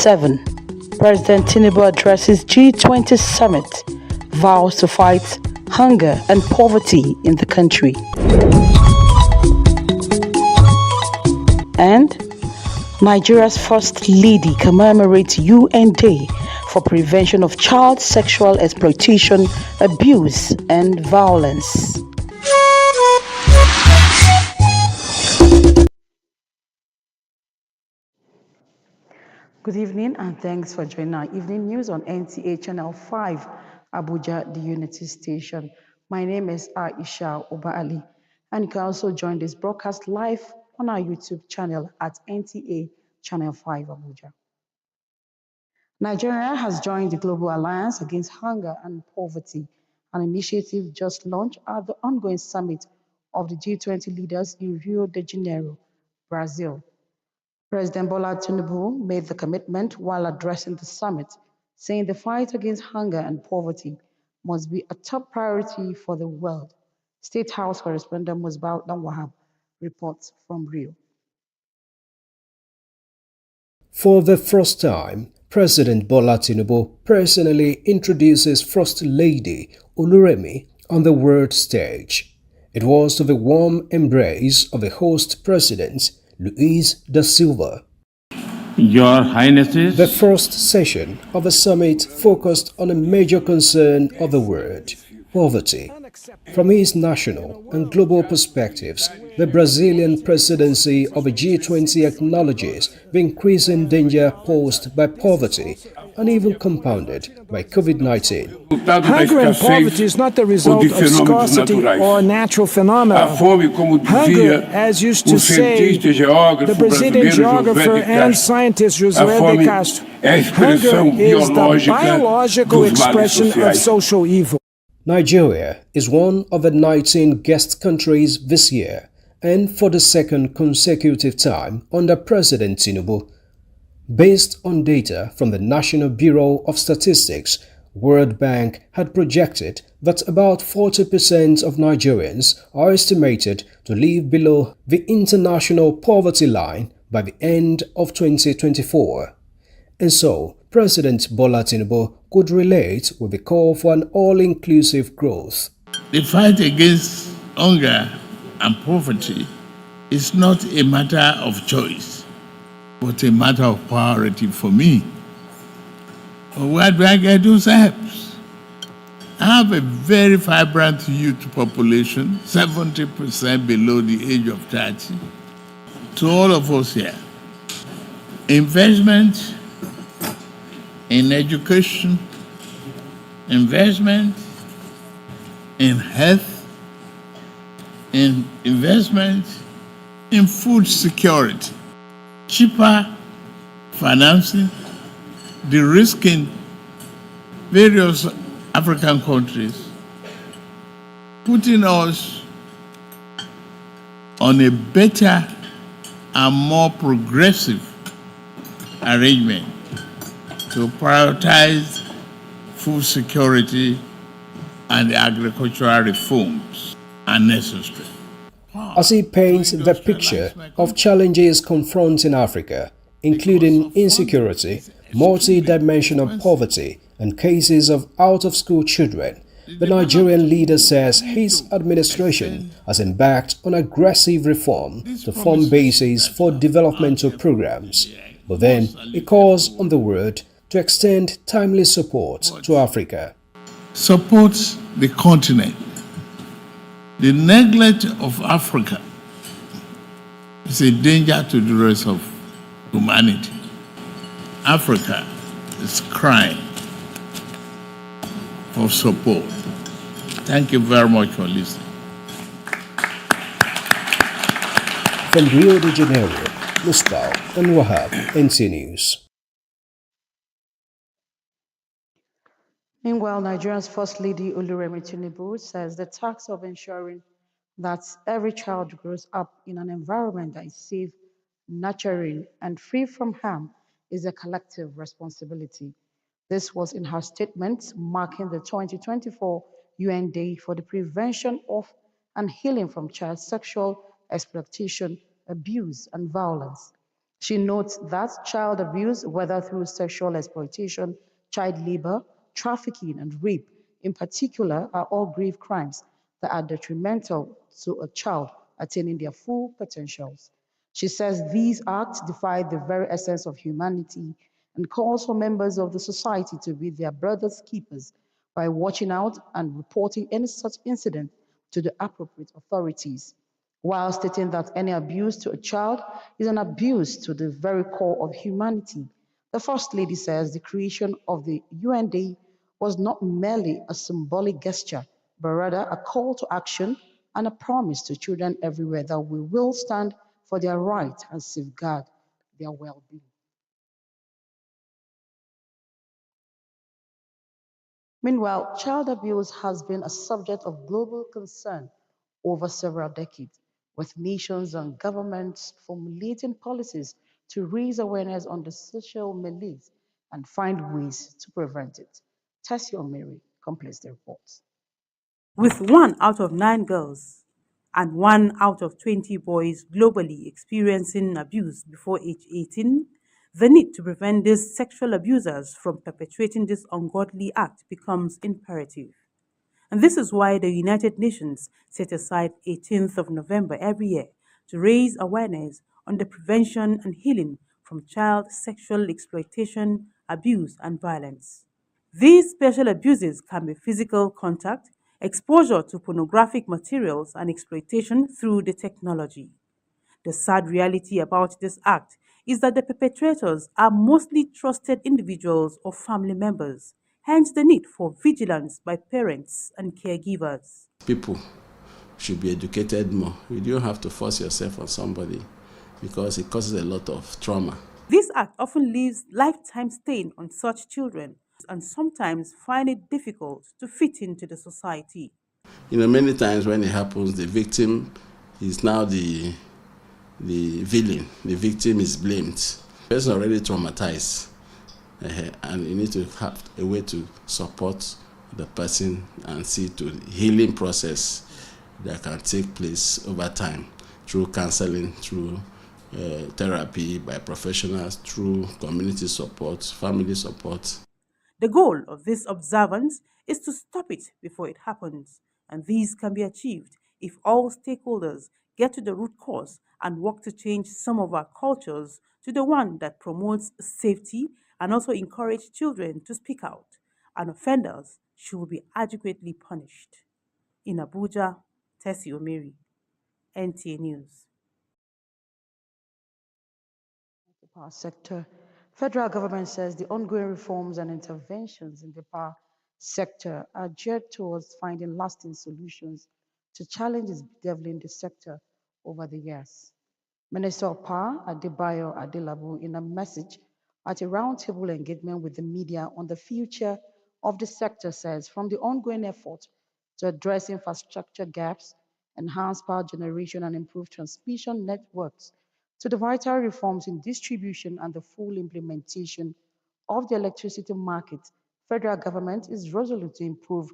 7. President Tinubu addresses G20 summit, vows to fight hunger and poverty in the country. And Nigeria's First Lady commemorates UN Day for Prevention of Child Sexual Exploitation, Abuse and Violence. Good evening and thanks for joining our evening news on NTA Channel 5, Abuja, the Unity Station. My name is Aisha Oba Ali, and you can also join this broadcast live on our YouTube channel at NTA Channel 5 Abuja. Nigeria has joined the Global Alliance Against Hunger and Poverty, an initiative just launched at the ongoing summit of the G20 leaders in Rio de Janeiro, Brazil. President Bola Tinubu made the commitment while addressing the summit, saying the fight against hunger and poverty must be a top priority for the world. State House correspondent Musbao Wahab reports from Rio. For the first time, President Bola Tinubu personally introduces First Lady Oluremi on the world stage. It was to the warm embrace of the host president, Luis da Silva. Your Highnesses. The first session of the summit focused on a major concern of the world, poverty. From its national and global perspectives, the Brazilian presidency of the G20 acknowledges the increasing danger posed by poverty and even compounded by COVID-19. Hunger and poverty is not the result of scarcity or natural phenomena. Hunger, as used to say the Brazilian geographer and scientist José de Castro, hunger is the biological expression of social evil. Nigeria is one of the 19 guest countries this year, and for the second consecutive time under President Tinubu. Based on data from the National Bureau of Statistics, World Bank had projected that about 40% of Nigerians are estimated to live below the international poverty line by the end of 2024. And so, President Bola Tinubu could relate with the call for an all-inclusive growth. The fight against hunger and poverty is not a matter of choice, but a matter of priority for me. Where do I get those helps? I have a very vibrant youth population, 70% below the age of 30. To all of us here, investment in education, investment in health, in investment in food security, cheaper financing, de-risking various African countries, putting us on a better and more progressive arrangement to prioritize food security and agricultural reforms are necessary. As he paints the picture of challenges confronting Africa, including insecurity, multi-dimensional poverty, and cases of out-of-school children, the Nigerian leader says his administration has embarked on aggressive reform to form bases for developmental programs. But then he calls on the world to extend timely support to Africa. Support the continent. The neglect of Africa is a danger to the rest of humanity. Africa is crying for support. Thank you very much for listening. From Rio de Janeiro, Musbao and Wahab, NT News. Meanwhile, Nigeria's First Lady Oluremi Tinubu says the task of ensuring that every child grows up in an environment that is safe, nurturing, and free from harm is a collective responsibility. This was in her statement marking the 2024 UN Day for the Prevention of and Healing from Child Sexual Exploitation, Abuse, and Violence. She notes that child abuse, whether through sexual exploitation, child labor, trafficking, and rape in particular, are all grave crimes that are detrimental to a child attaining their full potentials. She says these acts defy the very essence of humanity and calls for members of the society to be their brothers' keepers by watching out and reporting any such incident to the appropriate authorities, while stating that any abuse to a child is an abuse to the very core of humanity. The First Lady says the creation of the UN Day was not merely a symbolic gesture, but rather a call to action and a promise to children everywhere that we will stand for their rights and safeguard their well-being. Meanwhile, child abuse has been a subject of global concern over several decades, with nations and governments formulating policies to raise awareness on the social malaise and find ways to prevent it. Tessie Omeri completes the report. With 1 out of 9 girls and 1 out of 20 boys globally experiencing abuse before age 18, the need to prevent these sexual abusers from perpetrating this ungodly act becomes imperative. And this is why the United Nations set aside 18th of November every year to raise awareness on the prevention and healing from child sexual exploitation, abuse, and violence. These special abuses can be physical contact, exposure to pornographic materials, and exploitation through the technology. The sad reality about this act is that the perpetrators are mostly trusted individuals or family members, hence the need for vigilance by parents and caregivers. People should be educated more. You don't have to force yourself on somebody because it causes a lot of trauma. This act often leaves lifetime stain on such children and sometimes find it difficult to fit into the society. Many times when it happens, the victim is now the villain. The victim is blamed. The person already traumatized, and you need to have a way to support the person and see to the healing process that can take place over time through counseling, through therapy by professionals, through community support, family support. The goal of this observance is to stop it before it happens, and these can be achieved if all stakeholders get to the root cause and work to change some of our cultures to the one that promotes safety and also encourage children to speak out, and offenders should be adequately punished. In Abuja, Tessie Omeri, NTA News. The power sector. Federal government says the ongoing reforms and interventions in the power sector are geared towards finding lasting solutions to challenges bedeviling the sector over the years. Minister of Power Adebayo Adelabu, in a message at a roundtable engagement with the media on the future of the sector, says from the ongoing effort to address infrastructure gaps, enhance power generation, and improve transmission networks, to the vital reforms in distribution and the full implementation of the electricity market, federal government is resolute to improve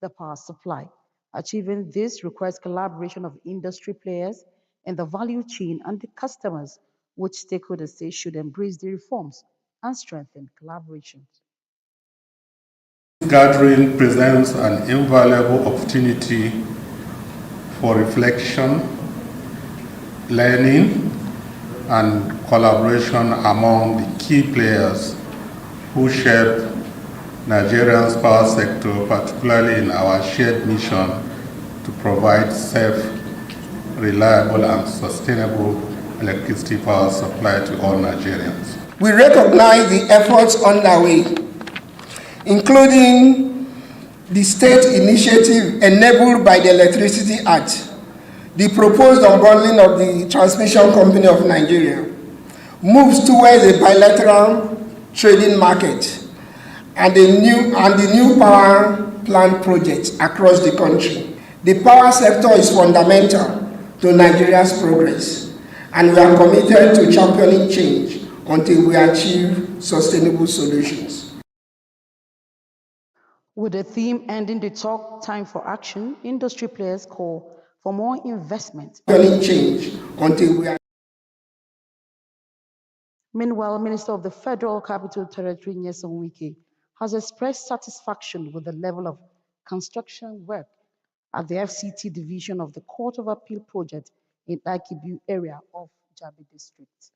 the power supply. Achieving this requires collaboration of industry players in the value chain and the customers, which stakeholders say should embrace the reforms and strengthen collaboration. This gathering presents an invaluable opportunity for reflection, learning, and collaboration among the key players who shape Nigeria's power sector, particularly in our shared mission to provide safe, reliable, and sustainable electricity power supply to all Nigerians. We recognize the efforts underway, including the state initiative enabled by the Electricity Act, the proposed unbundling of the Transmission Company of Nigeria, moves towards a bilateral trading market, and the new power plant projects across the country. The power sector is fundamental to Nigeria's progress, and we are committed to championing change until we achieve sustainable solutions. With the theme ending the talk, time for action, industry players call for more investment. Championing change until we Meanwhile, Minister of the Federal Capital Territory, Nyesom Wike, has expressed satisfaction with the level of construction work at the FCT division of the Court of Appeal project in Akibu area of Jabi district.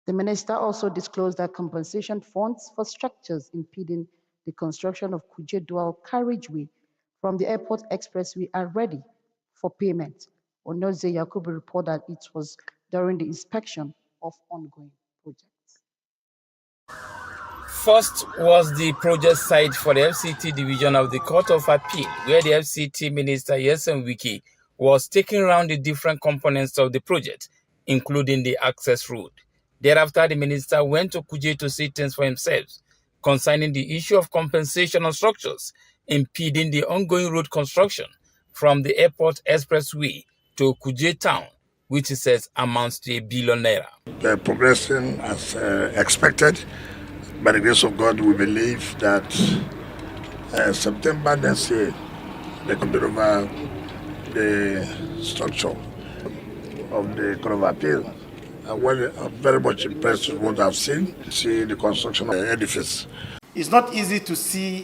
The minister also disclosed that compensation funds for structures impeding the construction of Kuje Dual Carriageway from the Airport Expressway are ready for payment. Onoze Yakubu reported that it was during the inspection of ongoing projects. First was the project site for the FCT division of the Court of Appeal, where the FCT Minister Nyesom Wike was taking around the different components of the project, including the access road. Thereafter, the minister went to Kuje to see things for himself concerning the issue of compensation on structures impeding the ongoing road construction from the Airport Expressway to Kuje town, which he says amounts to ₦1 billion. They're progressing as expected. By the grace of God, we believe that September next year, they can deliver the structure of the Court of Appeal. I'm very much impressed with what I've seen. See the construction of the edifice. It's not easy to see